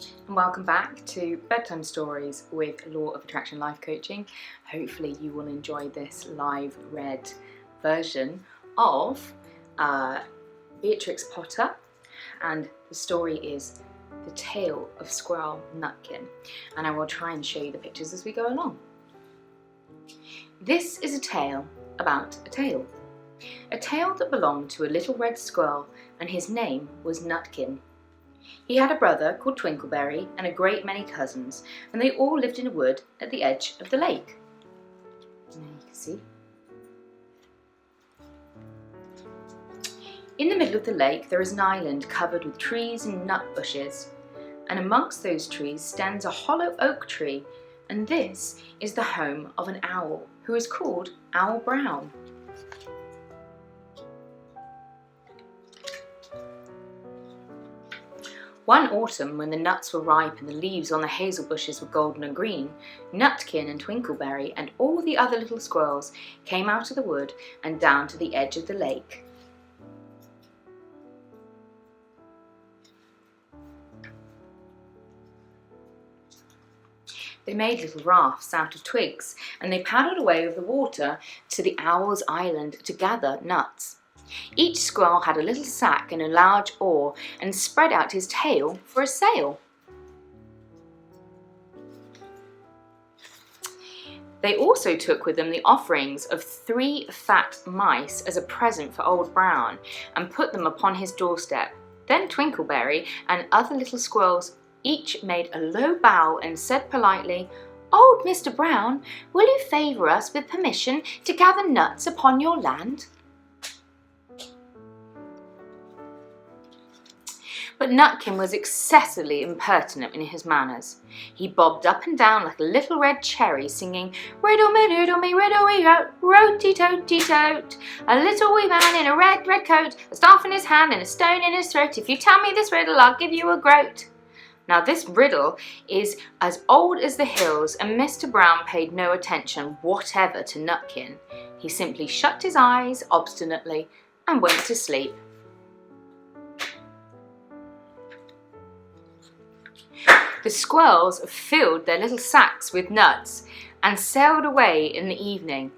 And welcome back to Bedtime Stories with Law of Attraction Life Coaching. Hopefully you will enjoy this live read version of Beatrix Potter, and the story is The Tale of Squirrel, Nutkin, and I will try and show you the pictures as we go along. This is a tale about a tale that belonged to a little red squirrel, and his name was Nutkin. He had a brother called Twinkleberry and a great many cousins, and they all lived in a wood at the edge of the lake. There you can see. In the middle of the lake there is an island covered with trees and nut bushes, and amongst those trees stands a hollow oak tree, and this is the home of an owl who is called Owl Brown. One autumn, when the nuts were ripe and the leaves on the hazel bushes were golden and green, Nutkin and Twinkleberry and all the other little squirrels came out of the wood and down to the edge of the lake. They made little rafts out of twigs, and they paddled away over the water to the owl's island to gather nuts. Each squirrel had a little sack and a large oar and spread out his tail for a sail. They also took with them the offerings of 3 fat mice as a present for Old Brown and put them upon his doorstep. Then Twinkleberry and other little squirrels each made a low bow and said politely, "Old Mr. Brown, will you favour us with permission to gather nuts upon your land?" But Nutkin was excessively impertinent in his manners. He bobbed up and down like a little red cherry, singing, riddle me, riddle me out, roty-toty-tote. A little wee man in a red, red coat, a staff in his hand and a stone in his throat. If you tell me this riddle, I'll give you a groat. Now this riddle is as old as the hills, and Mr. Brown paid no attention whatever to Nutkin. He simply shut his eyes obstinately and went to sleep. The squirrels filled their little sacks with nuts and sailed away in the evening.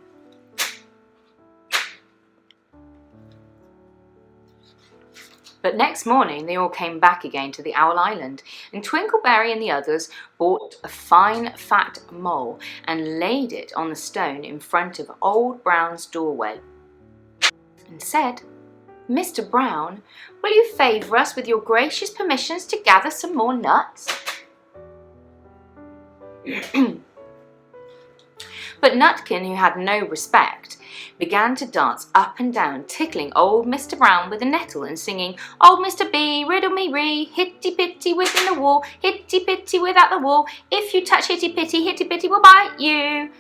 But next morning they all came back again to the Owl Island, and Twinkleberry and the others bought a fine fat mole and laid it on the stone in front of Old Brown's doorway and said, "Mr. Brown, will you favour us with your gracious permissions to gather some more nuts?" But Nutkin, who had no respect, began to dance up and down, tickling old Mr. Brown with a nettle and singing, "Old Mr. B, riddle me ree, hitty-pitty within the wall, hitty-pitty without the wall, if you touch hitty-pitty will bite you."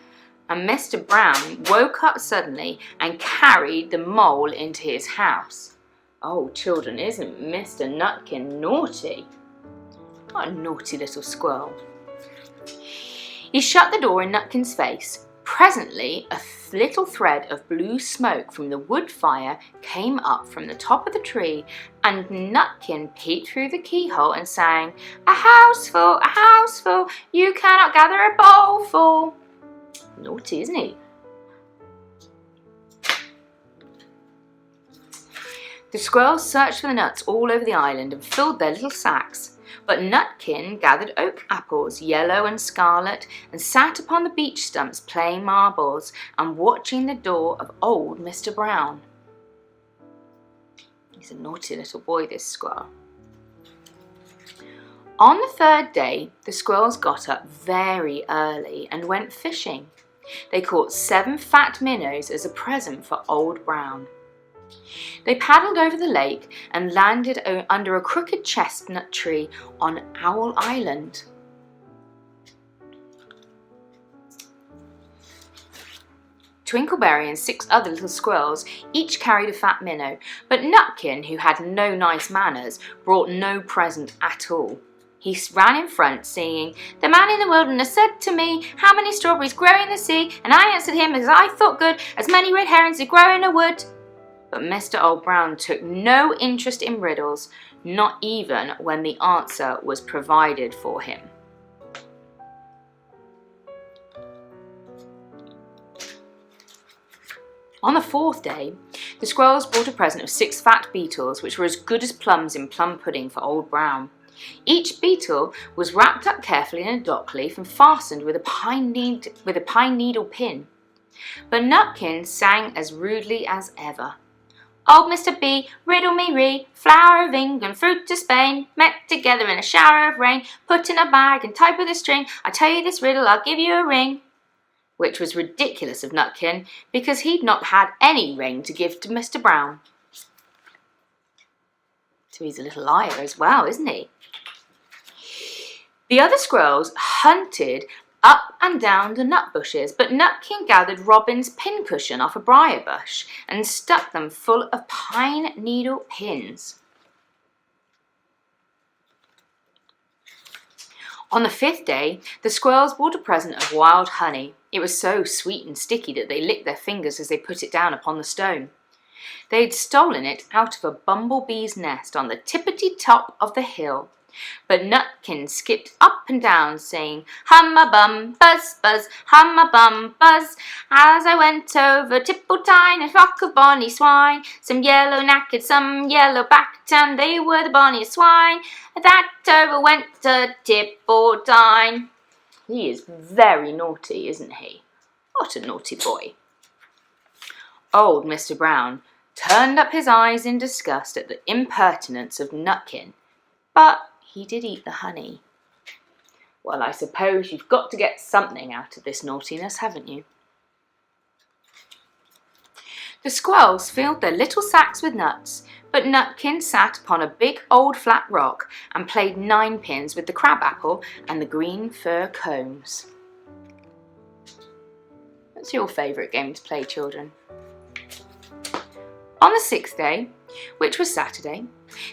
And Mr. Brown woke up suddenly and carried the mole into his house. Oh, children, isn't Mr. Nutkin naughty? What a naughty little squirrel. He shut the door in Nutkin's face. Presently, a little thread of blue smoke from the wood fire came up from the top of the tree, and Nutkin peeped through the keyhole and sang, a houseful, you cannot gather a bowlful." Naughty, isn't he? The squirrels searched for the nuts all over the island and filled their little sacks. But Nutkin gathered oak apples, yellow and scarlet, and sat upon the beech stumps playing marbles and watching the door of old Mr. Brown. He's a naughty little boy, this squirrel. On the 3rd day, the squirrels got up very early and went fishing. They caught 7 fat minnows as a present for Old Brown. They paddled over the lake and landed under a crooked chestnut tree on Owl Island. Twinkleberry and 6 other little squirrels each carried a fat minnow, but Nutkin, who had no nice manners, brought no present at all. He ran in front, singing, "The man in the wilderness said to me, how many strawberries grow in the sea? And I answered him, as I thought good, as many red herrings that grow in a wood." But Mr. Old Brown took no interest in riddles, not even when the answer was provided for him. On the 4th day, the squirrels brought a present of 6 fat beetles, which were as good as plums in plum pudding for Old Brown. Each beetle was wrapped up carefully in a dock leaf and fastened with a pine needle pin. But Nutkin sang as rudely as ever. Old Mr. B, riddle me ree, flower of England, fruit of Spain, met together in a shower of rain, put in a bag and tied with a string. I tell you this riddle, I'll give you a ring. Which was ridiculous of Nutkin, because he'd not had any ring to give to Mr. Brown. So he's a little liar as well, isn't he? The other squirrels hunted up and down the nut bushes, but Nutkin gathered Robin's pincushion off a briar bush and stuck them full of pine needle pins. On the 5th day, the squirrels brought a present of wild honey. It was so sweet and sticky that they licked their fingers as they put it down upon the stone. They had stolen it out of a bumblebee's nest on the tippity top of the hill. But Nutkin skipped up and down, saying, hum-a-bum, buzz, buzz, hum-a-bum, buzz. As I went over Tipple-Tine, a flock of bonny swine, some yellow-knacked, some yellow-backed, and they were the bonniest swine that over went to Tipple-Tine. He is very naughty, isn't he? What a naughty boy. Old Mr. Brown turned up his eyes in disgust at the impertinence of Nutkin, but he did eat the honey. Well, I suppose you've got to get something out of this naughtiness, haven't you? The squirrels filled their little sacks with nuts, but Nutkin sat upon a big old flat rock and played ninepins with the crabapple and the green fir cones. What's your favourite game to play, children? On the 6th day, which was Saturday,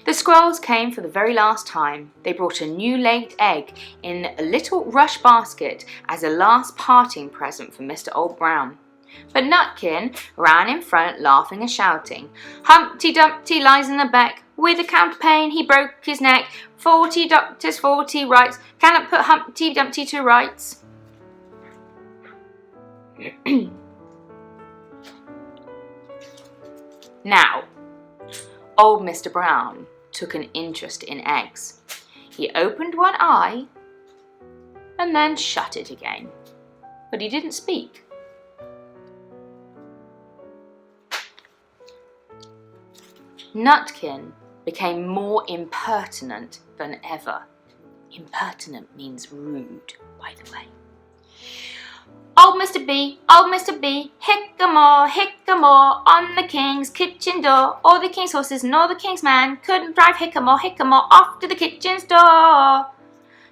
the squirrels came for the very last time. They brought a new laid egg in a little rush basket as a last parting present for Mr. Old Brown. But Nutkin ran in front, laughing and shouting, Humpty Dumpty lies in the beck, with a counterpane he broke his neck, 40 doctors, 40 rights, cannot put Humpty Dumpty to rights. Now, old Mr. Brown took an interest in eggs. He opened one eye and then shut it again, but he didn't speak. Nutkin became more impertinent than ever. Impertinent means rude, by the way. Old Mr. B, hickamore, on the king's kitchen door. All the king's horses nor the king's man couldn't drive hickamore off to the kitchen's door.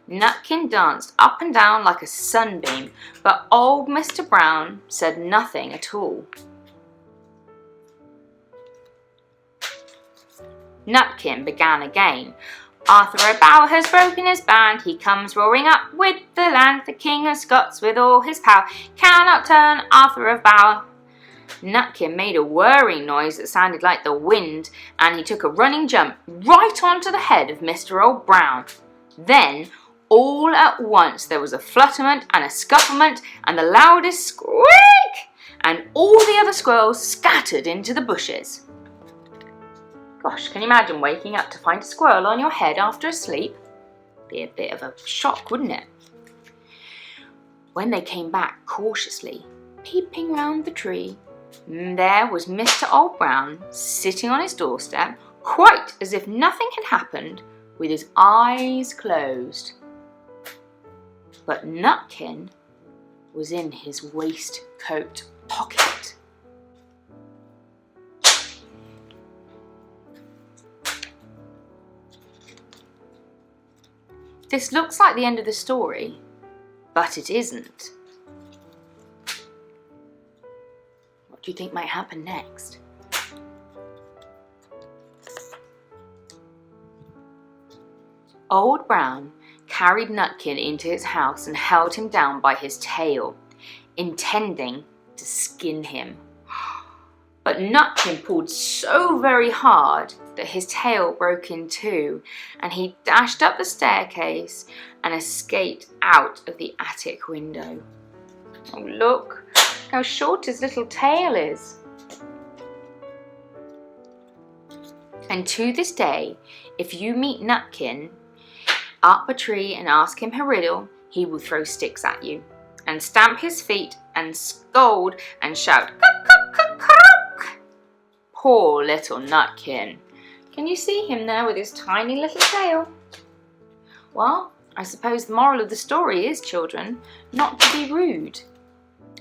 Nutkin danced up and down like a sunbeam, but old Mr. Brown said nothing at all. Nutkin began again. Arthur O'Bower has broken his band, he comes roaring up with the land, the King of Scots with all his power cannot turn Arthur O'Bower. Nutkin made a whirring noise that sounded like the wind, and he took a running jump right onto the head of Mr. Old Brown. Then, all at once, there was a flutterment and a scufflement and the loudest squeak, and all the other squirrels scattered into the bushes. Gosh, can you imagine waking up to find a squirrel on your head after a sleep? Be a bit of a shock, wouldn't it? When they came back cautiously, peeping round the tree, there was Mr. Old Brown sitting on his doorstep, quite as if nothing had happened, with his eyes closed. But Nutkin was in his waistcoat pocket. This looks like the end of the story, but it isn't. What do you think might happen next? Old Brown carried Nutkin into his house and held him down by his tail, intending to skin him. But Nutkin pulled so very hard that his tail broke in two, and he dashed up the staircase and escaped out of the attic window. Oh, look how short his little tail is. And to this day, if you meet Nutkin up a tree and ask him a riddle, he will throw sticks at you and stamp his feet and scold and shout, "Cock, cock, cock, cock." Poor little Nutkin. Can you see him there with his tiny little tail? Well, I suppose the moral of the story is, children, not to be rude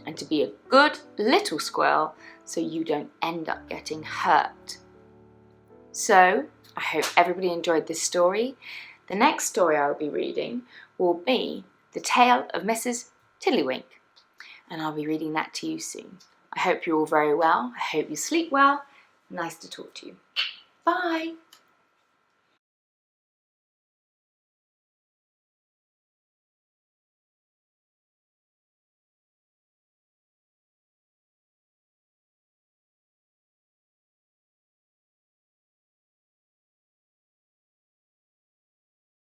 and to be a good little squirrel so you don't end up getting hurt. So, I hope everybody enjoyed this story. The next story I'll be reading will be The Tale of Mrs. Tiddlywink, and I'll be reading that to you soon. I hope you're all very well. I hope you sleep well. Nice to talk to you. Bye.